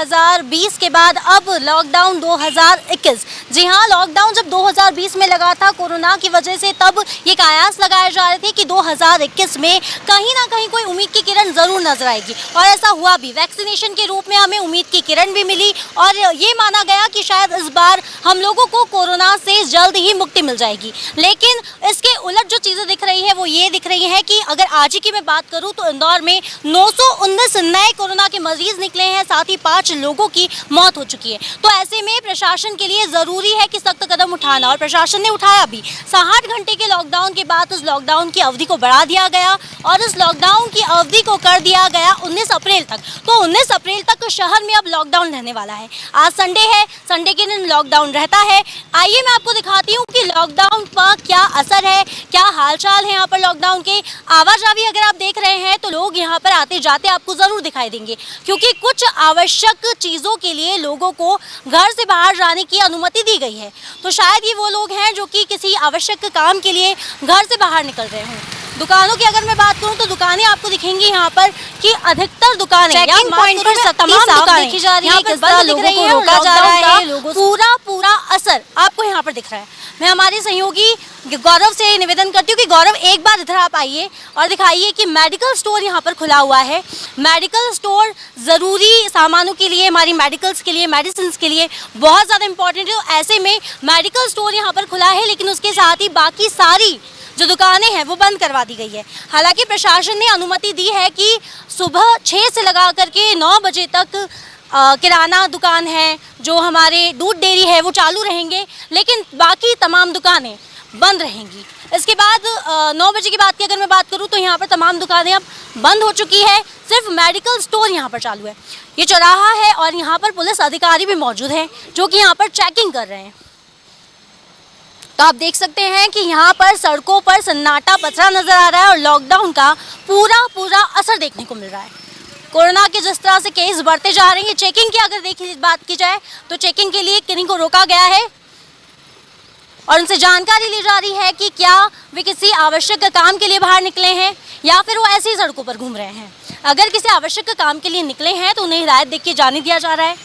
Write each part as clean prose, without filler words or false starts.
2020 के बाद अब लॉकडाउन 2021। जी हाँ, लॉकडाउन जब 2020 में लगा था कोरोना की वजह से, तब ये कयास लगाए जा रहे थे कि 2021 में कहीं ना कहीं कोई उम्मीद की किरण ज़रूर नजर आएगी, और ऐसा हुआ भी। वैक्सीनेशन के रूप में हमें उम्मीद की किरण भी मिली और ये माना गया कि शायद इस बार हम लोगों को कोरोना से जल्द ही मुक्ति मिल जाएगी। लेकिन इसके उलट जो चीज़ें दिख रही है वो ये दिख रही है कि अगर आज ही की मैं बात करूँ तो इंदौर में 919 नए कोरोना के मरीज निकले हैं, साथ ही 5 लोगों की मौत हो चुकी है। तो ऐसे में प्रशासन के लिए ज़रूरी है कि सख्त कदम उठाना, और प्रशासन ने उठाया भी। 60 घंटे के लॉकडाउन के बाद उस लॉकडाउन की अवधि को बढ़ा दिया गया और इस लॉकडाउन की अवधि को कर दिया गया 19 अप्रैल तक। तो 19 अप्रैल तक शहर में अब लॉकडाउन रहने वाला है। आज संडे है, संडे के दिन लॉकडाउन रहता है। आइए मैं आपको दिखाती हूँ कि लॉकडाउन का क्या असर है, क्या हालचाल है यहाँ पर लॉकडाउन के। आवाजाही अगर आप देख रहे हैं तो लोग यहाँ पर आते जाते आपको ज़रूर दिखाई देंगे, क्योंकि कुछ आवश्यक चीज़ों के लिए लोगों को घर से बाहर जाने की अनुमति दी गई है। तो शायद ये वो लोग हैं जो कि किसी आवश्यक काम के लिए घर से बाहर निकल रहे हों। दुकानों की अगर मैं बात करूं तो दुकानें आपको दिखेंगी यहाँ पर कि अधिकतर दुकानें चेकिंग पॉइंट पर तमाम दुकानें देखी जा रही है, किस तरह लोगों को रोका जा रहा है, पूरा असर आपको यहाँ पर दिख रहा है। मैं हमारे सहयोगी गौरव से निवेदन करती हूँ कि गौरव, एक बार इधर आप आइए और दिखाइए कि मेडिकल स्टोर यहाँ पर खुला हुआ है। मेडिकल स्टोर ज़रूरी सामानों के लिए, हमारी मेडिकल्स के लिए, मेडिसिन के लिए बहुत ज़्यादा इंपॉर्टेंट है। तो ऐसे में मेडिकल स्टोर यहाँ पर खुला है, लेकिन उसके साथ ही बाकी सारी जो दुकानें हैं वो बंद करवा दी गई है। हालांकि प्रशासन ने अनुमति दी है कि सुबह 6 से लगा करके 9 बजे तक किराना दुकान है, जो हमारे दूध डेयरी है वो चालू रहेंगे, लेकिन बाकी तमाम दुकानें बंद रहेंगी। इसके बाद 9 बजे के बाद की अगर मैं बात करूं तो यहाँ पर तमाम दुकानें अब बंद हो चुकी है, सिर्फ मेडिकल स्टोर यहाँ पर चालू है। ये चौराहा है और यहाँ पर पुलिस अधिकारी भी मौजूद हैं जो कि यहाँ पर चेकिंग कर रहे हैं। तो आप देख सकते हैं कि यहाँ पर सड़कों पर सन्नाटा पसरा नजर आ रहा है और लॉकडाउन का पूरा असर देखने को मिल रहा है। कोरोना के जिस तरह से केस बढ़ते जा रहे हैं, चेकिंग की अगर बात की जाए तो चेकिंग के लिए किन्हीं को रोका गया है और उनसे जानकारी ली जा रही है कि क्या वे किसी आवश्यक काम के लिए बाहर निकले हैं या फिर वो ऐसी सड़कों पर घूम रहे हैं। अगर किसी आवश्यक काम के लिए निकले हैं तो उन्हें हिदायत देके जाने दिया जा रहा है,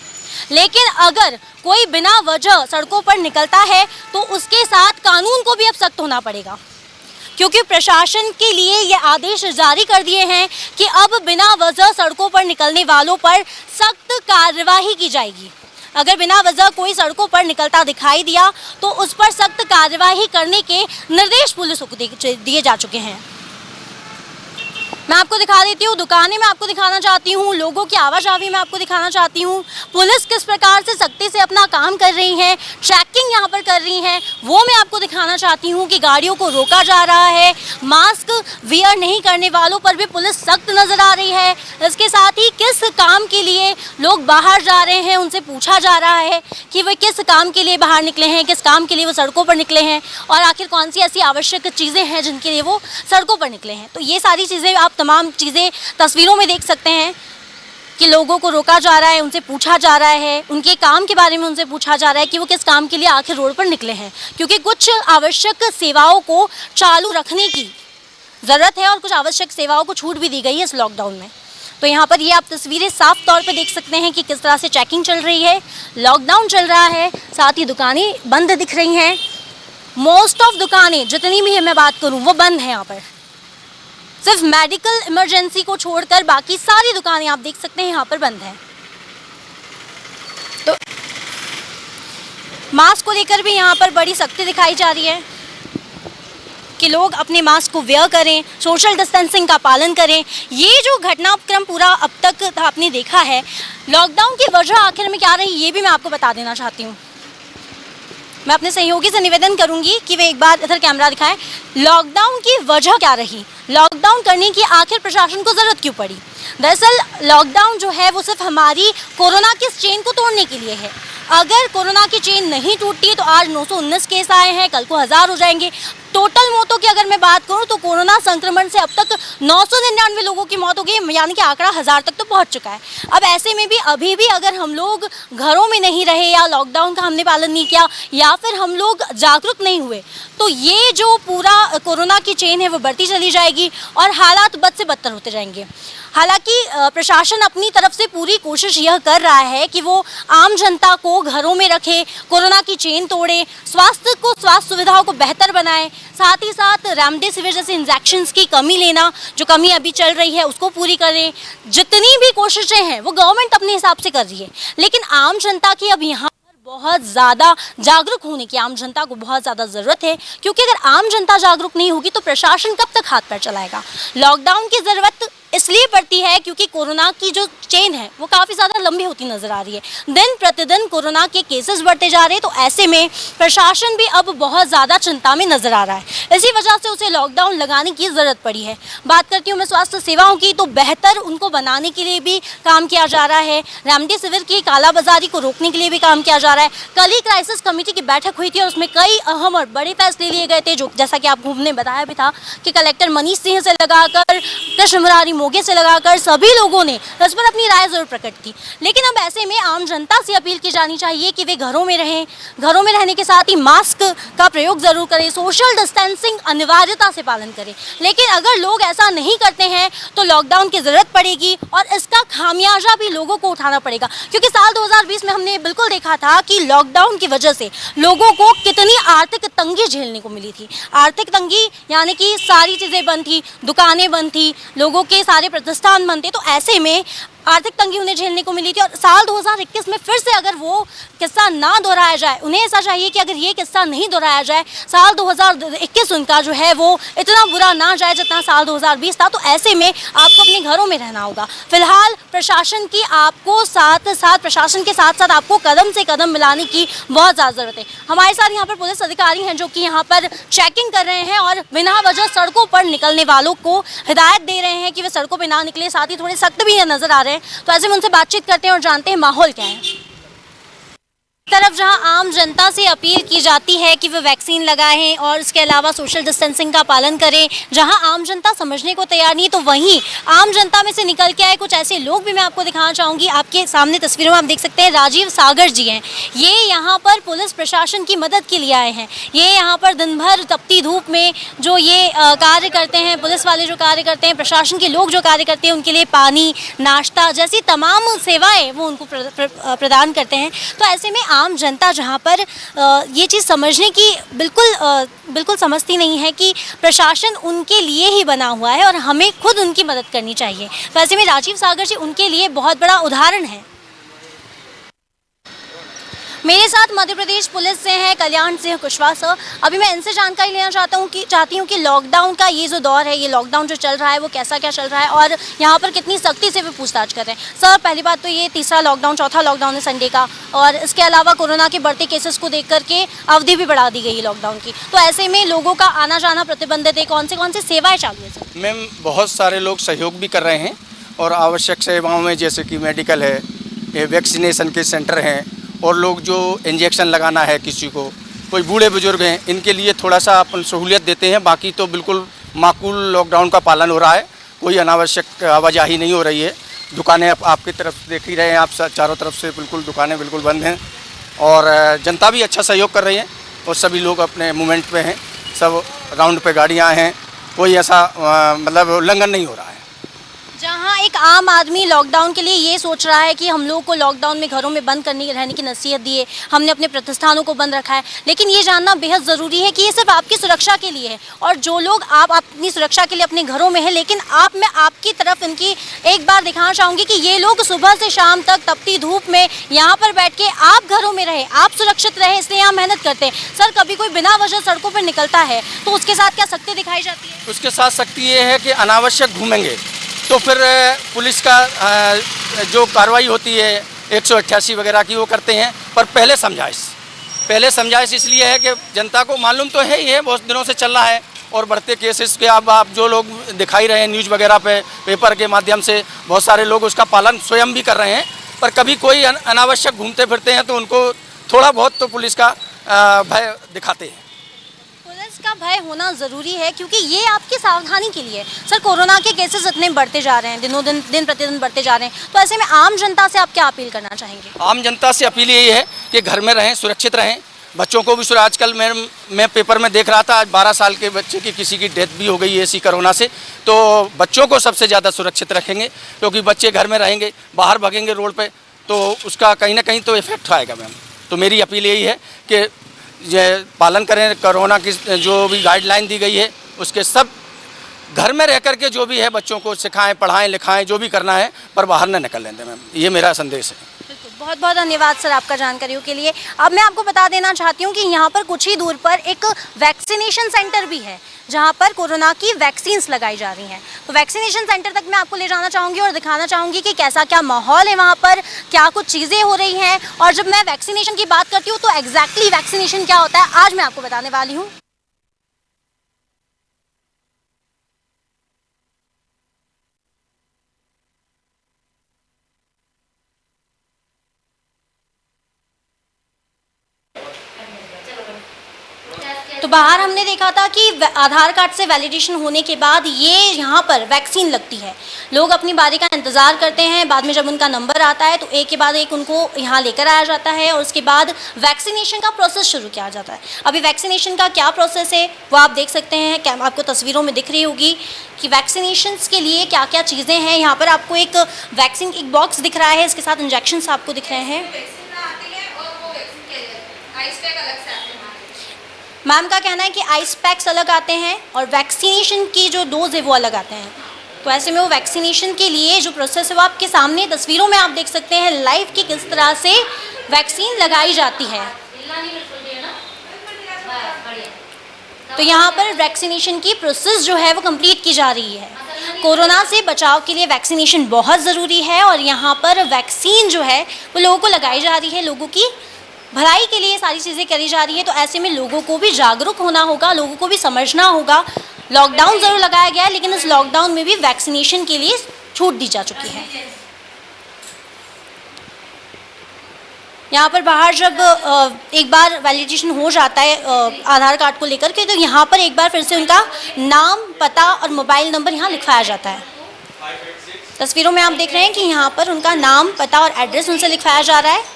लेकिन अगर कोई बिना वजह सड़कों पर निकलता है तो उसके साथ कानून को भी अब सख्त होना पड़ेगा, क्योंकि प्रशासन के लिए ये आदेश जारी कर दिए हैं कि अब बिना वजह सड़कों पर निकलने वालों पर सख्त कार्रवाई की जाएगी। अगर बिना वजह कोई सड़कों पर निकलता दिखाई दिया तो उस पर सख्त कार्रवाई करने के निर्देश पुलिस को दिए जा चुके हैं। मैं आपको दिखा देती हूँ, दुकानें मैं आपको दिखाना चाहती हूँ, लोगों की आवाजाही मैं आपको दिखाना चाहती हूँ, पुलिस किस प्रकार से सख्ती से अपना काम कर रही है, ट्रैकिंग यहाँ पर कर रही है, वो मैं आपको दिखाना चाहती हूँ कि गाड़ियों को रोका जा रहा है। मास्क वियर नहीं करने वालों पर भी पुलिस सख्त नज़र आ रही है। इसके साथ ही किस काम के लिए लोग बाहर जा रहे हैं उनसे पूछा जा रहा है कि वे किस काम के लिए बाहर निकले हैं, किस काम के लिए वो सड़कों पर निकले हैं और आखिर कौन सी ऐसी आवश्यक चीज़ें हैं जिनके लिए वो सड़कों पर निकले हैं। तो ये सारी चीज़ें आप तमाम चीज़ें तस्वीरों में देख सकते हैं कि लोगों को रोका जा रहा है, उनसे पूछा जा रहा है, उनके काम के बारे में उनसे पूछा जा रहा है कि वो किस काम के लिए आखिर रोड पर निकले हैं, क्योंकि कुछ आवश्यक सेवाओं को चालू रखने की ज़रूरत है और कुछ आवश्यक सेवाओं को छूट भी दी गई है इस लॉकडाउन में। तो यहाँ पर ये आप तस्वीरें साफ तौर पे देख सकते हैं कि किस तरह से चेकिंग चल रही है, लॉकडाउन चल रहा है, साथ ही दुकानें बंद दिख रही हैं। मोस्ट ऑफ दुकानें जितनी भी है मैं बात करूँ वो बंद हैं। यहाँ पर सिर्फ मेडिकल इमरजेंसी को छोड़कर बाकी सारी दुकानें आप देख सकते हैं यहाँ पर बंद हैं। तो मास्क को लेकर भी यहाँ पर बड़ी सख्ती दिखाई जा रही है कि लोग अपने मास्क को वेयर करें, सोशल डिस्टेंसिंग का पालन करें। ये जो घटनाक्रम पूरा अब तक आपने देखा है, लॉकडाउन की वजह आखिर में क्या रही ये भी मैं आपको बता देना चाहती हूँ। मैं अपने सहयोगी से निवेदन करूंगी कि वे एक बार इधर कैमरा दिखाएं। लॉकडाउन की वजह क्या रही, लॉकडाउन करने की आखिर प्रशासन को ज़रूरत क्यों पड़ी। दरअसल लॉकडाउन जो है वो सिर्फ हमारी कोरोना की चेन को तोड़ने के लिए है। अगर कोरोना की चेन नहीं टूटती तो आज 919 केस आए हैं, कल को 1000 हो जाएंगे। टोटल मौतों की अगर मैं बात करूं तो कोरोना संक्रमण से अब तक 999 लोगों की मौत हो गई, यानी कि आंकड़ा 1000 तक तो पहुंच चुका है। अब ऐसे में भी अभी भी अगर हम लोग घरों में नहीं रहे या लॉकडाउन का हमने पालन नहीं किया या फिर हम लोग जागरूक नहीं हुए तो ये जो पूरा कोरोना की चेन है वो बढ़ती चली जाएगी और हालात बद से बदतर होते जाएंगे। हालांकि प्रशासन अपनी तरफ से पूरी कोशिश यह कर रहा है कि वो आम जनता को घरों में रखे, कोरोना की चेन तोड़े, स्वास्थ्य सुविधाओं को बेहतर बनाए, साथ ही साथ रेमडेसिविर जैसे इंजेक्शंस की कमी लेना, जो कमी अभी चल रही है उसको पूरी करें। जितनी भी कोशिशें हैं वो गवर्नमेंट अपने हिसाब से कर रही है, लेकिन आम जनता की अब यहाँ बहुत ज़्यादा जागरूक होने की आम जनता को बहुत ज़्यादा ज़रूरत है, क्योंकि अगर आम जनता जागरूक नहीं होगी तो प्रशासन कब तक हाथ पैर चलाएगा। लॉकडाउन की ज़रूरत इसलिए पड़ती है क्योंकि कोरोना की जो चेन है वो काफ़ी ज़्यादा लंबी होती नज़र आ रही है। दिन प्रतिदिन कोरोना के केसेस बढ़ते जा रहे हैं, तो ऐसे में प्रशासन भी अब बहुत ज़्यादा चिंता में नज़र आ रहा है। इसी वजह से उसे लॉकडाउन लगाने की ज़रूरत पड़ी है। बात करती हूँ मैं स्वास्थ्य सेवाओं की, तो बेहतर उनको बनाने के लिए भी काम किया जा रहा है। रेमडेसिविर की कालाबाजारी को रोकने के लिए भी काम किया जा रहा है। कल ही क्राइसिस कमेटी की बैठक हुई थी और उसमें कई अहम और बड़े फैसले लिए गए थे, जो जैसा कि आपको हमने बताया भी था कि कलेक्टर मनीष सिंह से लगाकर कृष्ण मुरारी मोगे से लगाकर सभी लोगों ने इस पर अपनी राय जरूर प्रकट की। लेकिन अब ऐसे में आम जनता से अपील की जानी चाहिए कि वे घरों में रहें, घरों में रहने के साथ ही मास्क का प्रयोग जरूर करें, सोशल डिस्टेंसिंग अनिवार्यता से पालन करें। लेकिन अगर लोग ऐसा नहीं करते हैं तो लॉकडाउन की जरूरत पड़ेगी और इसका खामियाजा भी लोगों को उठाना पड़ेगा, क्योंकि साल 2020 में हमने बिल्कुल देखा था कि लॉकडाउन की वजह से लोगों को कितनी आर्थिक तंगी झेलने को मिली थी। आर्थिक तंगी यानी कि सारी चीज़ें बंद थी, दुकानें बंद थी, लोगों के सारे प्रतिष्ठान बंद थे, तो ऐसे में आर्थिक तंगी उन्हें झेलने को मिली थी। और साल 2021 में फिर से अगर वो किस्सा ना दोहराया जाए, उन्हें ऐसा चाहिए कि अगर ये किस्सा नहीं दोहराया जाए, साल 2021 उनका जो है वो इतना बुरा ना जाए जितना साल 2020 था, तो ऐसे में आपको अपने घरों में रहना होगा। फिलहाल प्रशासन की आपको प्रशासन के साथ साथ आपको कदम से कदम मिलाने की बहुत ज़्यादा ज़रूरत है। हमारे साथ यहाँ पर पुलिस अधिकारी हैं जो कि यहाँ पर चेकिंग कर रहे हैं और बिना वजह सड़कों पर निकलने वालों को हिदायत दे रहे हैं कि वे सड़कों पर ना निकले, साथ ही थोड़े सख्त भी नजर आ रहे हैं। तो ऐसे में उनसे बातचीत करते हैं और जानते हैं माहौल क्या है। तरफ जहां आम जनता से अपील की जाती है कि वे वैक्सीन लगाएं और इसके अलावा सोशल डिस्टेंसिंग का पालन करें, जहां आम जनता समझने को तैयार नहीं, तो वहीं आम जनता में से निकल के आए कुछ ऐसे लोग भी मैं आपको दिखाना चाहूँगी। आपके सामने तस्वीरों में आप देख सकते हैं राजीव सागर जी हैं। ये यहाँ पर पुलिस प्रशासन की मदद के लिए आए हैं। ये यहाँ पर दिन भर तपती धूप में जो ये कार्य करते हैं, पुलिस वाले जो कार्य करते हैं, प्रशासन के लोग जो कार्य करते हैं, उनके लिए पानी, नाश्ता जैसी तमाम सेवाएँ वो उनको प्रदान करते हैं। तो ऐसे में आम जनता जहां पर ये चीज़ समझने की बिल्कुल समझती नहीं है कि प्रशासन उनके लिए ही बना हुआ है और हमें खुद उनकी मदद करनी चाहिए। तो ऐसे में राजीव सागर जी उनके लिए बहुत बड़ा उदाहरण है। मेरे साथ मध्य प्रदेश पुलिस से हैं कल्याण सिंह कुशवाहा सर। अभी मैं इनसे जानकारी लेना चाहती हूँ कि लॉकडाउन का ये जो दौर है, ये लॉकडाउन जो चल रहा है वो कैसा क्या चल रहा है और यहाँ पर कितनी सख्ती से वे पूछताछ कर रहे हैं। सर, पहली बात तो ये तीसरा लॉकडाउन, चौथा लॉकडाउन है संडे का, और इसके अलावा कोरोना के बढ़ते केसेस को देख करके अवधि भी बढ़ा दी गई है लॉकडाउन की, तो ऐसे में लोगों का आना जाना प्रतिबंधित है। कौन सी सेवाएँ चालू है सर? मैम, बहुत सारे लोग सहयोग भी कर रहे हैं और आवश्यक सेवाओं में जैसे कि मेडिकल है, वैक्सीनेशन के सेंटर हैं, और लोग जो इंजेक्शन लगाना है किसी को, कोई बूढ़े बुजुर्ग हैं, इनके लिए थोड़ा सा अपन सहूलियत देते हैं। बाकी तो बिल्कुल माकूल लॉकडाउन का पालन हो रहा है, कोई अनावश्यक आवाजाही नहीं हो रही है। दुकानें आपकी तरफ देख ही रहे हैं आप, चारों तरफ से बिल्कुल दुकानें बिल्कुल बंद हैं और जनता भी अच्छा सहयोग कर रही है और सभी लोग अपने मूवमेंट पे हैं, सब राउंड पे गाड़ियाँ हैं, कोई ऐसा मतलब उल्लंघन नहीं हो रहा है। जहाँ एक आम आदमी लॉकडाउन के लिए ये सोच रहा है कि हम लोग को लॉकडाउन में घरों में बंद रहने की नसीहत दी है, हमने अपने प्रतिष्ठानों को बंद रखा है, लेकिन ये जानना बेहद ज़रूरी है कि ये सिर्फ आपकी सुरक्षा के लिए है और जो लोग आप अपनी सुरक्षा के लिए अपने घरों में हैं, लेकिन मैं आपकी तरफ इनकी एक बार दिखाना चाहूँगी कि ये लोग सुबह से शाम तक तपती धूप में यहाँ पर बैठ के आप घरों में रहे, आप सुरक्षित रहे, इसलिए यहाँ मेहनत करते हैं। सर, कभी कोई बिना वजह सड़कों पर निकलता है तो उसके साथ क्या सख्ती दिखाई जाती है? उसके साथ सख्ती ये है कि अनावश्यक घूमेंगे तो फिर पुलिस का जो कार्रवाई होती है 188 वगैरह की वो करते हैं। पर पहले समझाइश इसलिए है कि जनता को मालूम तो है ही है, बहुत दिनों से चल रहा है और बढ़ते केसेस के अब आप जो लोग दिखाई रहे हैं न्यूज़ वगैरह पे, पेपर के माध्यम से, बहुत सारे लोग उसका पालन स्वयं भी कर रहे हैं। पर कभी कोई अनावश्यक घूमते फिरते हैं तो उनको थोड़ा बहुत तो पुलिस का भय दिखाते हैं। का भय होना ज़रूरी है क्योंकि ये आपकी सावधानी के लिए। सर, कोरोना के केसेस इतने बढ़ते जा रहे हैं, दिन प्रतिदिन बढ़ते जा रहे हैं, तो ऐसे में आम जनता से आप क्या अपील करना चाहेंगे? आम जनता से अपील यही है कि घर में रहें, सुरक्षित रहें, बच्चों को भी आजकल मैं पेपर में देख रहा था, आज 12 साल के बच्चे की किसी की डेथ भी हो गई है इसी कोरोना से। तो बच्चों को सबसे ज़्यादा सुरक्षित रखेंगे, क्योंकि बच्चे घर में रहेंगे, बाहर भागेंगे रोड पे, तो उसका कहीं ना कहीं तो इफेक्ट आएगा मैम। तो मेरी अपील यही है कि ये पालन करें, कोरोना की जो भी गाइडलाइन दी गई है उसके सब घर में रह कर के जो भी है बच्चों को सिखाएं, पढ़ाएं, लिखाएं, जो भी करना है, पर बाहर न निकल लें मैम। ये मेरा संदेश है। बहुत बहुत धन्यवाद सर आपका जानकारियों के लिए। अब मैं आपको बता देना चाहती हूँ कि यहाँ पर कुछ ही दूर पर एक वैक्सीनेशन सेंटर भी है, जहाँ पर कोरोना की वैक्सीन्स लगाई जा रही हैं। तो वैक्सीनेशन सेंटर तक मैं आपको ले जाना चाहूँगी और दिखाना चाहूँगी कि कैसा क्या माहौल है वहाँ पर, क्या कुछ चीज़ें हो रही हैं। और जब मैं वैक्सीनेशन की बात करती हूँ तो एग्जैक्टली वैक्सीनेशन क्या होता है आज मैं आपको बताने वाली हूँ। तो बाहर हमने देखा था कि आधार कार्ड से वैलिडेशन होने के बाद ये यहाँ पर वैक्सीन लगती है। लोग अपनी बारी का इंतज़ार करते हैं, बाद में जब उनका नंबर आता है तो एक के बाद एक उनको यहाँ लेकर आया जाता है और उसके बाद वैक्सीनेशन का प्रोसेस शुरू किया जाता है। अभी वैक्सीनेशन का क्या प्रोसेस है वो आप देख सकते हैं, क्या आपको तस्वीरों में दिख रही होगी कि वैक्सीनेशन के लिए क्या क्या चीज़ें हैं। यहाँ पर आपको एक वैक्सीन एक बॉक्स दिख रहा है, इसके साथ इंजेक्शन्स आपको दिख रहे हैं। मैम का कहना है कि आइस पैक्स अलग आते हैं और वैक्सीनेशन की जो डोज है वो अलग आते हैं। तो ऐसे में वो वैक्सीनेशन के लिए जो प्रोसेस है वो आपके सामने तस्वीरों में आप देख सकते हैं लाइव कि किस तरह से वैक्सीन लगाई जाती है। तो यहाँ पर वैक्सीनेशन की प्रोसेस जो है वो कंप्लीट की जा रही है। कोरोना से बचाव के लिए वैक्सीनेशन बहुत ज़रूरी है और यहाँ पर वैक्सीन जो है वो लोगों को लगाई जा रही है, लोगों की भलाई के लिए सारी चीज़ें करी जा रही है। तो ऐसे में लोगों को भी जागरूक होना होगा, लोगों को भी समझना होगा। लॉकडाउन ज़रूर लगाया गया है लेकिन इस लॉकडाउन में भी वैक्सीनेशन के लिए छूट दी जा चुकी है। यहाँ पर बाहर जब एक बार वैलिडेशन हो जाता है आधार कार्ड को लेकर के, तो यहाँ पर एक बार फिर से उनका नाम, पता और मोबाइल नंबर यहाँ लिखवाया जाता है। तस्वीरों में आप देख रहे हैं कि यहाँ पर उनका नाम, पता और एड्रेस उनसे लिखवाया जा रहा है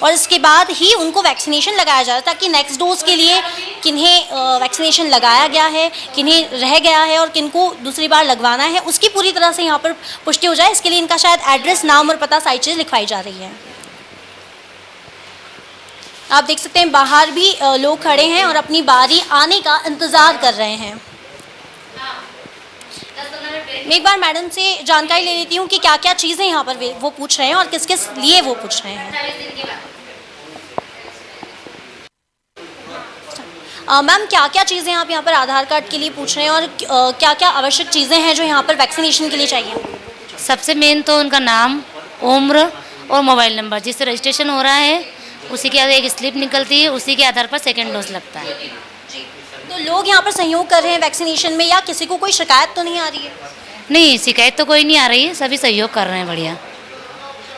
और इसके बाद ही उनको वैक्सीनेशन लगाया जा रहा है, ताकि नेक्स्ट डोज के लिए किन्हें वैक्सीनेशन लगाया गया है, किन्हें रह गया है और किनको दूसरी बार लगवाना है उसकी पूरी तरह से यहाँ पर पुष्टि हो जाए। इसके लिए इनका शायद एड्रेस, नाम और पता सारी चीज़ लिखवाई जा रही है। आप देख सकते हैं बाहर भी लोग खड़े हैं और अपनी बारी आने का इंतज़ार कर रहे हैं। मैं एक बार मैडम से जानकारी ले लेती हूँ कि क्या क्या चीज़ें यहाँ पर वो पूछ रहे हैं और किस किस लिए वो पूछ रहे हैं। मैम क्या क्या चीज़ें आप यहाँ पर आधार कार्ड के लिए पूछ रहे हैं और क्या क्या आवश्यक चीज़ें हैं जो यहाँ पर वैक्सीनेशन के लिए चाहिए? सबसे मेन तो उनका नाम, उम्र और मोबाइल नंबर। जिससे रजिस्ट्रेशन हो रहा है उसी के आगे एक स्लिप निकलती है, उसी के आधार पर सेकेंड डोज लगता है। तो लोग यहाँ पर सहयोग कर रहे हैं वैक्सीनेशन में, या किसी को कोई शिकायत तो नहीं आ रही है? नहीं, शिकायत तो कोई नहीं आ रही है, सभी सहयोग कर रहे हैं बढ़िया।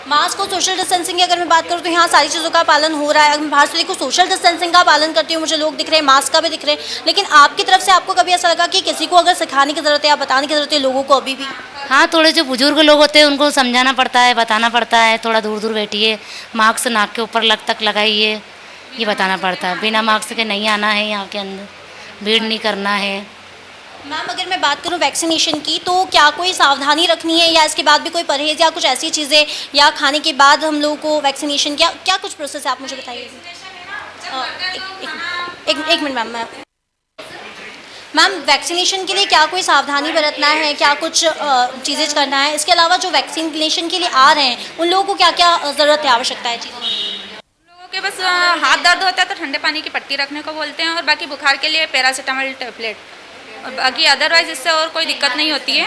मास्क और सोशल डिस्टेंसिंग की अगर मैं बात करूँ तो यहाँ सारी चीज़ों का पालन हो रहा है। अगर मैं बाहर से देखूँ सोशल डिस्टेंसिंग का पालन करती हूँ, मुझे लोग दिख रहे हैं, मास्क का भी दिख रहे हैं। लेकिन आपकी तरफ से आपको कभी ऐसा लगा कि किसी को अगर सिखाने की ज़रूरत है या बताने की ज़रूरत है लोगों को अभी भी? हाँ, थोड़े जो बुजुर्ग लोग होते हैं उनको समझाना पड़ता है, बताना पड़ता है, थोड़ा दूर दूर बैठिए, मास्क नाक के ऊपर तक लगाइए, ये बताना पड़ता है। बिना मास्क के नहीं आना है यहाँ के अंदर, भीड़ नहीं करना है। मैम अगर मैं बात करूं वैक्सीनेशन की तो क्या कोई सावधानी रखनी है या इसके बाद भी कोई परहेज या कुछ ऐसी चीज़ें, या खाने के बाद हम लोगों को वैक्सीनेशन क्या कुछ प्रोसेस है आप मुझे बताइए। एक मिनट मैम वैक्सीनेशन के लिए क्या कोई सावधानी बरतना है, क्या कुछ चीज़ें करना है? इसके अलावा जो वैक्सीनेशन के लिए आ रहे हैं उन लोगों को क्या क्या ज़रूरत है, आवश्यकता है चीज़ें? के बस हाथ दर्द होता है तो ठंडे पानी की पट्टी रखने को बोलते हैं और बाकी बुखार के लिए पैरासीटामोल टैबलेट, और बाकी अदरवाइज इससे और कोई दिक्कत नहीं होती है।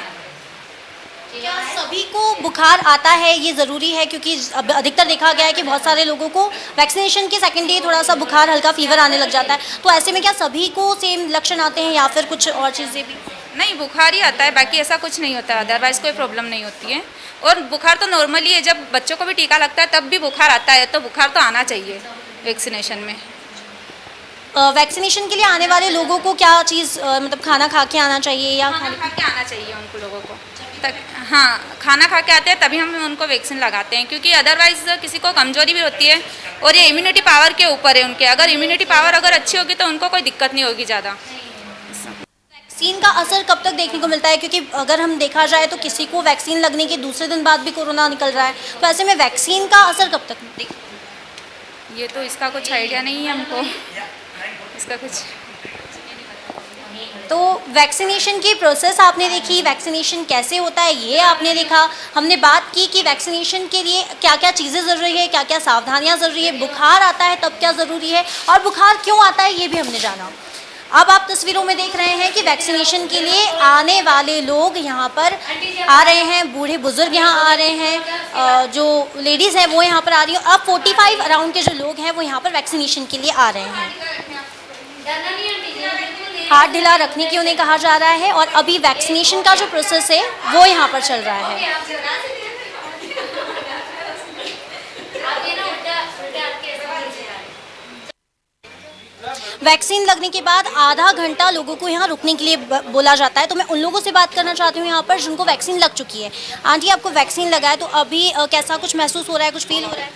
क्या सभी को बुखार आता है ये ज़रूरी है? क्योंकि अब अधिकतर देखा गया है कि बहुत सारे लोगों को वैक्सीनेशन के सेकेंड डे थोड़ा सा बुखार, हल्का फीवर आने लग जाता है। तो ऐसे में क्या सभी को सेम लक्षण आते हैं या फिर कुछ और चीज़ें भी? नहीं, बुखार ही आता है, बाकी ऐसा कुछ नहीं होता है, अदरवाइज़ कोई प्रॉब्लम नहीं होती है। और बुखार तो नॉर्मली है, जब बच्चों को भी टीका लगता है तब भी बुखार आता है, तो बुखार तो आना चाहिए वैक्सीनेशन में। वैक्सीनेशन के लिए आने वाले लोगों को क्या चीज़ मतलब खाना खा के आना चाहिए या खाना खा के आना चाहिए उनको लोगों को? हाँ, खाना खा के आते हैं तभी हम उनको वैक्सीन लगाते हैं, क्योंकि अदरवाइज किसी को कमजोरी भी होती है और ये इम्यूनिटी पावर के ऊपर है उनके। अगर इम्यूनिटी पावर अगर अच्छी होगी तो उनको कोई दिक्कत नहीं होगी ज़्यादा। वैक्सीन का असर कब तक देखने को मिलता है, क्योंकि अगर हम देखा जाए तो किसी को वैक्सीन लगने के दूसरे दिन बाद भी कोरोना निकल रहा है, तो ऐसे में वैक्सीन का असर कब तक? ये तो इसका कुछ आइडिया नहीं है हमको, इसका कुछ। तो वैक्सीनेशन की प्रोसेस आपने देखी, वैक्सीनेशन कैसे होता है ये आपने देखा। हमने बात की कि वैक्सीनेशन के लिए क्या क्या चीज़ें ज़रूरी है, क्या क्या सावधानियां ज़रूरी है, बुखार आता है तब क्या ज़रूरी है और बुखार क्यों आता है ये भी हमने जाना। अब आप तस्वीरों में देख रहे हैं कि वैक्सीनेशन के लिए आने वाले लोग यहाँ पर आ रहे हैं, बूढ़े बुजुर्ग यहाँ आ रहे हैं, जो लेडीज़ हैं वो यहाँ पर आ रही हैं। अब 45 अराउंड के जो लोग हैं वो यहाँ पर वैक्सीनेशन के लिए आ रहे हैं। हाथ ढिला रखने की उन्हें कहा जा रहा है और अभी वैक्सीनेशन का जो प्रोसेस है वो यहाँ पर चल रहा है। वैक्सीन लगने के बाद आधा घंटा लोगों को यहाँ रुकने के लिए बोला जाता है, तो मैं उन लोगों से बात करना चाहती हूँ यहाँ पर जिनको वैक्सीन लग चुकी है। आंटी, आपको वैक्सीन लगा है तो अभी कैसा कुछ महसूस हो रहा है, कुछ फील हो रहा है?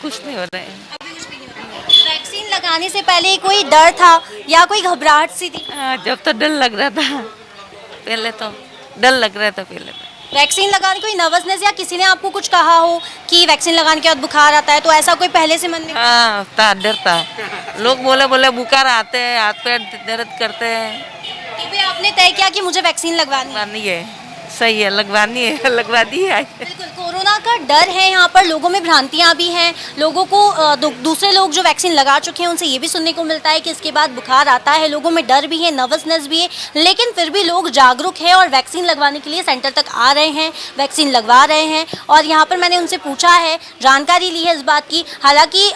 कुछ नहीं हो रहा है। अभी कुछ भी नहीं हो रहा है। वैक्सीन लगाने से पहले कोई डर था या कोई घबराहट सी थी? जब तो डर लग रहा था, पहले तो डर लग रहा था पहले तो। वैक्सीन लगाने कोई नर्वसनेस या किसी ने आपको कुछ कहा हो कि वैक्सीन लगाने के बाद बुखार आता है, तो ऐसा कोई पहले से मन में? हाँ था, डर था। लोग बोले बुखार आते हैं, हाथ पैर दर्द करते हैं। तो फिर आपने तय किया कि मुझे वैक्सीन लगवानी है। लगवानी है, सही है, लगवानी है, लगवा दी है। बिल्कुल, कोरोना का डर है यहाँ पर, लोगों में भ्रांतियाँ भी हैं। लोगों को दूसरे लोग जो वैक्सीन लगा चुके हैं उनसे ये भी सुनने को मिलता है कि इसके बाद बुखार आता है। लोगों में डर भी है, नर्वसनेस भी है, लेकिन फिर भी लोग जागरूक हैं और वैक्सीन लगवाने के लिए सेंटर तक आ रहे हैं, वैक्सीन लगवा रहे हैं। और यहाँ पर मैंने उनसे पूछा है, जानकारी ली है इस बात की। हालांकि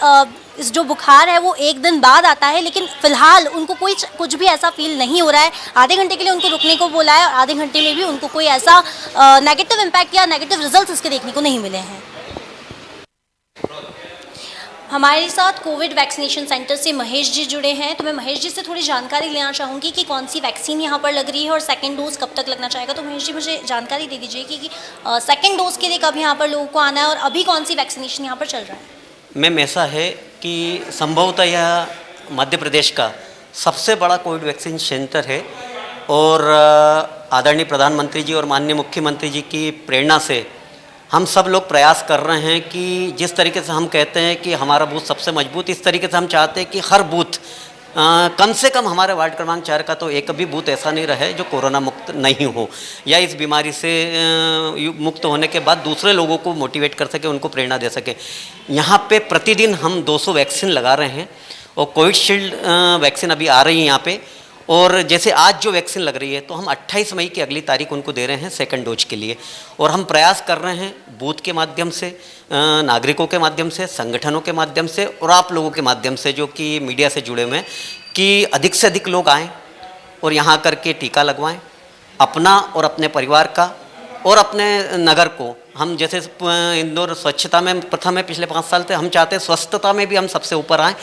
इस जो बुखार है वो एक दिन बाद आता है, लेकिन फिलहाल उनको कुछ भी ऐसा फील नहीं हो रहा है। आधे घंटे के लिए उनको रुकने को बोला है और आधे घंटे में भी उनको कोई ऐसा नेगेटिव इम्पैक्ट या नेगेटिव रिजल्ट्स इसके देखने को नहीं मिले हैं। हमारे साथ कोविड वैक्सीनेशन सेंटर से महेश जी जुड़े हैं, तो मैं महेश जी से थोड़ी जानकारी लेना चाहूँगी कि कौन सी वैक्सीन यहाँ पर लग रही है और सेकंड डोज कब तक लगना चाहेगा। तो महेश जी मुझे जानकारी दे दीजिए कि सेकंड डोज के लिए कब यहाँ पर लोगों को आना है और अभी कौन सी वैक्सीनेशन यहाँ पर चल रहा है? मैम, ऐसा है कि संभवतः यह मध्य प्रदेश का सबसे बड़ा कोविड वैक्सीन सेंटर है और आदरणीय प्रधानमंत्री जी और माननीय मुख्यमंत्री जी की प्रेरणा से हम सब लोग प्रयास कर रहे हैं कि जिस तरीके से हम कहते हैं कि हमारा बूथ सबसे मजबूत, इस तरीके से हम चाहते हैं कि हर बूथ कम से कम हमारे वार्ड क्रमांक 4 का तो एक भी बूथ ऐसा नहीं रहे जो कोरोना मुक्त नहीं हो या इस बीमारी से मुक्त होने के बाद दूसरे लोगों को मोटिवेट कर सके, उनको प्रेरणा दे सके। यहाँ पे प्रतिदिन हम 200 वैक्सीन लगा रहे हैं और कोविशील्ड वैक्सीन अभी आ रही है यहाँ पे। और जैसे आज जो वैक्सीन लग रही है तो हम 28 मई की अगली तारीख उनको दे रहे हैं सेकंड डोज के लिए। और हम प्रयास कर रहे हैं बूथ के माध्यम से, नागरिकों के माध्यम से, संगठनों के माध्यम से और आप लोगों के माध्यम से जो कि मीडिया से जुड़े हुए हैं कि अधिक से अधिक लोग आएँ और यहाँ करके टीका लगवाएं, अपना और अपने परिवार का और अपने नगर को। हम जैसे इंदौर स्वच्छता में प्रथम है पिछले 5 साल से, हम चाहते हैं स्वस्थता में भी हम सबसे ऊपर आएँ।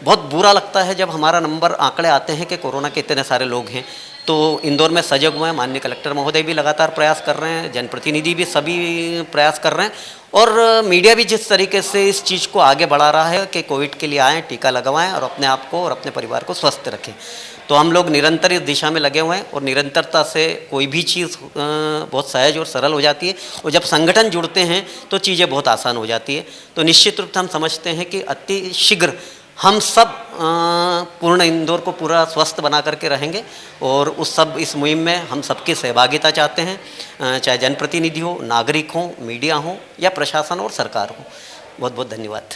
बहुत बुरा लगता है जब हमारा नंबर आंकड़े आते हैं कि कोरोना के इतने सारे लोग हैं। तो इंदौर में सजग हुए हैं, माननीय कलेक्टर महोदय भी लगातार प्रयास कर रहे हैं, जनप्रतिनिधि भी सभी प्रयास कर रहे हैं और मीडिया भी जिस तरीके से इस चीज़ को आगे बढ़ा रहा है कि कोविड के लिए आएँ, टीका लगवाएँ और अपने आप को और अपने परिवार को स्वस्थ रखें। तो हम लोग निरंतर इस दिशा में लगे हुए हैं और निरंतरता से कोई भी चीज़ बहुत सहज और सरल हो जाती है और जब संगठन जुड़ते हैं तो चीज़ें बहुत आसान हो जाती है। तो निश्चित रूप से हम समझते हैं कि अति शीघ्र हम सब पूर्ण इंदौर को पूरा स्वस्थ बना करके रहेंगे और इस मुहिम में हम सबकी सहभागिता चाहते हैं, चाहे जनप्रतिनिधि हो, नागरिक हो, मीडिया हो या प्रशासन और सरकार हो। बहुत बहुत धन्यवाद।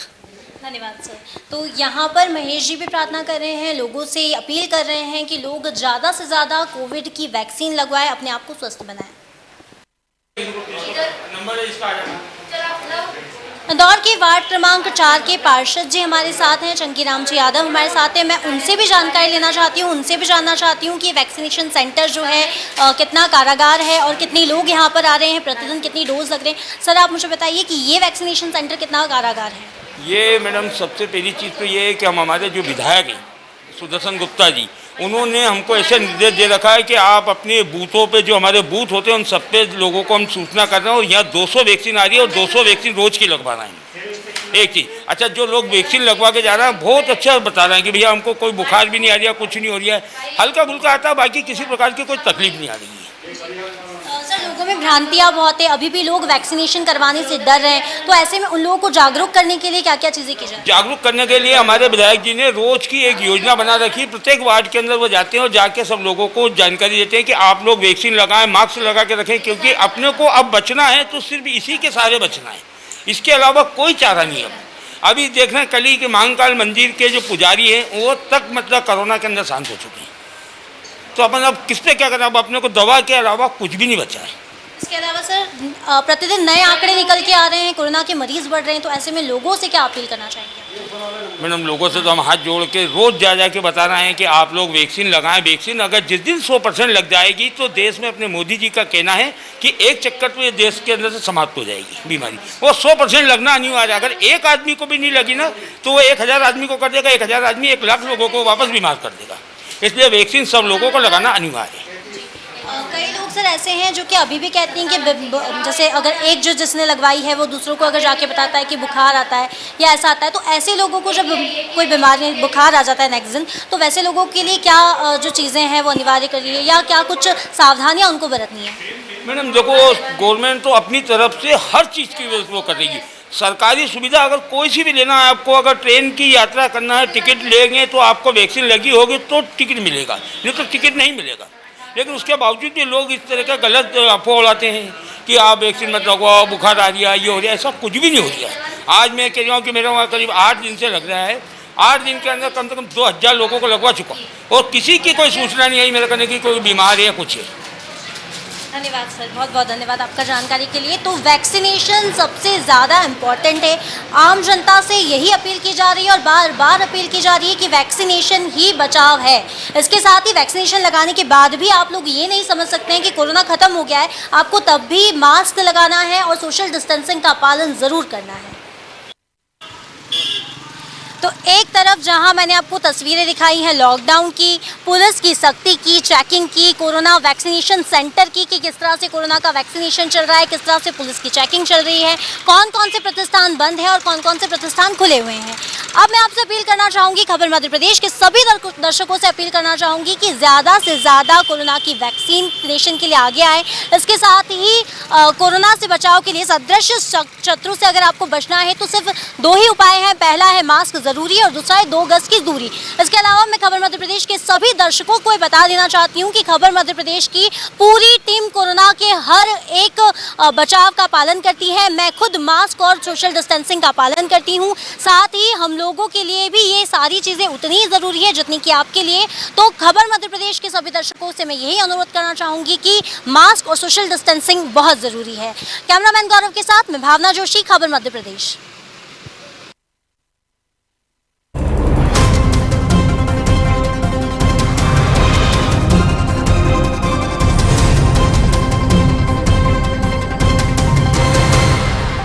धन्यवाद सर। तो यहाँ पर महेश जी भी प्रार्थना कर रहे हैं, लोगों से अपील कर रहे हैं कि लोग ज़्यादा से ज़्यादा कोविड की वैक्सीन लगवाएं, अपने आप को स्वस्थ बनाएं। इंदौर के वार्ड क्रमांक 4 के पार्षद जी हमारे साथ हैं, चंकीराम जी यादव हमारे साथ हैं। मैं उनसे भी जानकारी लेना चाहती हूँ, उनसे भी जानना चाहती हूँ कि वैक्सीनेशन सेंटर जो है कितना कारागार है और कितने लोग यहाँ पर आ रहे हैं, प्रतिदिन कितनी डोज लग रहे हैं। सर, आप मुझे बताइए कि ये वैक्सीनेशन सेंटर कितना कारागार है? ये मैडम सबसे पहली चीज़ तो ये है कि हम हमारे जो विधायक हैं सुदर्शन गुप्ता जी, उन्होंने हमको ऐसे निर्देश दे रखा है कि आप अपने बूथों पे, जो हमारे बूथ होते हैं उन सब पे लोगों को हम सूचना कर रहे हैं, और यहाँ 200 वैक्सीन आ रही है और 200 वैक्सीन रोज की लगवा रहे हैं। एक चीज़ अच्छा, जो लोग वैक्सीन लगवा के जा रहे हैं बहुत अच्छा बता रहे हैं कि भैया हमको कोई बुखार भी नहीं आ रही है, कुछ नहीं हो रहा है, हल्का फुल्का आता है, बाकी किसी प्रकार की कोई तकलीफ नहीं आ रही है। सर, लोगों में भ्रांतियाँ बहुत है, अभी भी लोग वैक्सीनेशन करवाने से डर रहे हैं, तो ऐसे में उन लोगों को जागरूक करने के लिए क्या क्या चीज़ें की जाए? जागरूक करने के लिए हमारे विधायक जी ने रोज की एक योजना बना रखी, प्रत्येक वार्ड के अंदर वो जाते हैं और जाके सब लोगों को जानकारी देते हैं कि आप लोग वैक्सीन लगाएं, मास्क लगा के रखें, क्योंकि अपने को अब बचना है तो सिर्फ इसी के सहारे बचना है, इसके अलावा कोई चारा नहीं है। अभी देख रहे हैं कल ही के महाकाल मंदिर के जो पुजारी हैं वो तक मतलब कोरोना के अंदर शांत हो चुके हैं, तो अपन अब किस पे क्या करना, अब अपने को दवा के अलावा कुछ भी नहीं बचा है। इसके अलावा सर, प्रतिदिन नए आंकड़े निकल के आ रहे हैं, कोरोना के मरीज बढ़ रहे हैं, तो ऐसे में लोगों से क्या अपील करना चाहेंगे? मैडम, लोगों से तो हम हाथ जोड़ के रोज़ जा के बता रहे हैं कि आप लोग वैक्सीन लगाएं। वैक्सीन अगर जिस दिन 100% लग जाएगी तो देश में अपने मोदी जी का कहना है कि एक चक्कर तो ये देश के अंदर से समाप्त हो जाएगी बीमारी, वो 100% लगना अनिवार्य है। अगर एक आदमी को भी नहीं लगी ना तो वो 1000 आदमी को कर देगा, 1000 आदमी 1 लाख लोगों को वापस बीमार कर देगा, इसलिए वैक्सीन सब लोगों को लगाना अनिवार्य है। कई लोग सर ऐसे हैं जो कि अभी भी कहते हैं कि जैसे अगर एक जो जिसने लगवाई है वो दूसरों को अगर जाके बताता है कि बुखार आता है या ऐसा आता है, तो ऐसे लोगों को जब कोई बीमारी बुखार आ जाता है नेक्स्ट दिन, तो वैसे लोगों के लिए क्या जो चीज़ें हैं वो अनिवार्य करिए या क्या कुछ सावधानियाँ उनको बरतनी है? मैडम देखो, गवर्नमेंट तो अपनी तरफ से हर चीज़ की वो करेगी। सरकारी सुविधा अगर कोई सी भी लेना है आपको, अगर ट्रेन की यात्रा करना है, टिकट लेंगे तो आपको वैक्सीन लगी होगी तो टिकट मिलेगा, नहीं तो टिकट नहीं मिलेगा। लेकिन उसके बावजूद भी लोग इस तरह का गलत अफवाह उड़ाते हैं कि आप वैक्सीन मत लगवाओ, बुखार आ रही है, ये हो रहा है, ऐसा कुछ भी नहीं हो रहा है। आज मैं कह रहा हूँ कि मेरा वहाँ करीब 8 दिन से लग रहा है, 8 दिन के अंदर कम से कम 2000 लोगों को लगवा चुका और किसी की कोई सूचना नहीं आई मेरे कहने की कोई बीमार है या कुछ है। धन्यवाद सर, बहुत बहुत धन्यवाद आपका जानकारी के लिए। तो वैक्सीनेशन सबसे ज़्यादा इम्पॉर्टेंट है, आम जनता से यही अपील की जा रही है और बार बार अपील की जा रही है कि वैक्सीनेशन ही बचाव है। इसके साथ ही वैक्सीनेशन लगाने के बाद भी आप लोग ये नहीं समझ सकते हैं कि कोरोना ख़त्म हो गया है, आपको तब भी मास्क लगाना है और सोशल डिस्टेंसिंग का पालन ज़रूर करना है। तो एक तरफ जहां मैंने आपको तस्वीरें दिखाई हैं लॉकडाउन की, पुलिस की सख्ती की, चेकिंग की, कोरोना वैक्सीनेशन सेंटर की कि किस तरह से कोरोना का वैक्सीनेशन चल रहा है, किस तरह से पुलिस की चेकिंग चल रही है, कौन कौन से प्रतिष्ठान बंद हैं और कौन कौन से प्रतिष्ठान खुले हुए हैं। अब मैं आपसे अपील करना चाहूँगी, खबर मध्य प्रदेश के सभी दर्शकों से अपील करना चाहूँगी कि ज़्यादा से ज़्यादा कोरोना की वैक्सीनेशन के लिए आगे आए। इसके साथ ही कोरोना से बचाव के लिए सदृश शत्रु से अगर आपको बचना है तो सिर्फ 2 ही उपाय हैं, पहला है मास्क ज़रूरी और दूसरा है 2 गज की दूरी। इसके अलावा मैं खबर मध्य प्रदेश के सभी दर्शकों को बता देना चाहती हूँ कि खबर मध्य प्रदेश की पूरी टीम कोरोना के हर एक बचाव का पालन करती है। मैं खुद मास्क और सोशल डिस्टेंसिंग का पालन करती हूँ, साथ ही हम लोगों के लिए भी ये सारी चीज़ें उतनी ही ज़रूरी है जितनी कि आपके लिए। तो खबर मध्य प्रदेश के सभी दर्शकों से मैं यही अनुरोध करना चाहूँगी कि मास्क और सोशल डिस्टेंसिंग बहुत ज़रूरी है। कैमरामैन गौरव के साथ मैं भावना जोशी, खबर मध्य प्रदेश।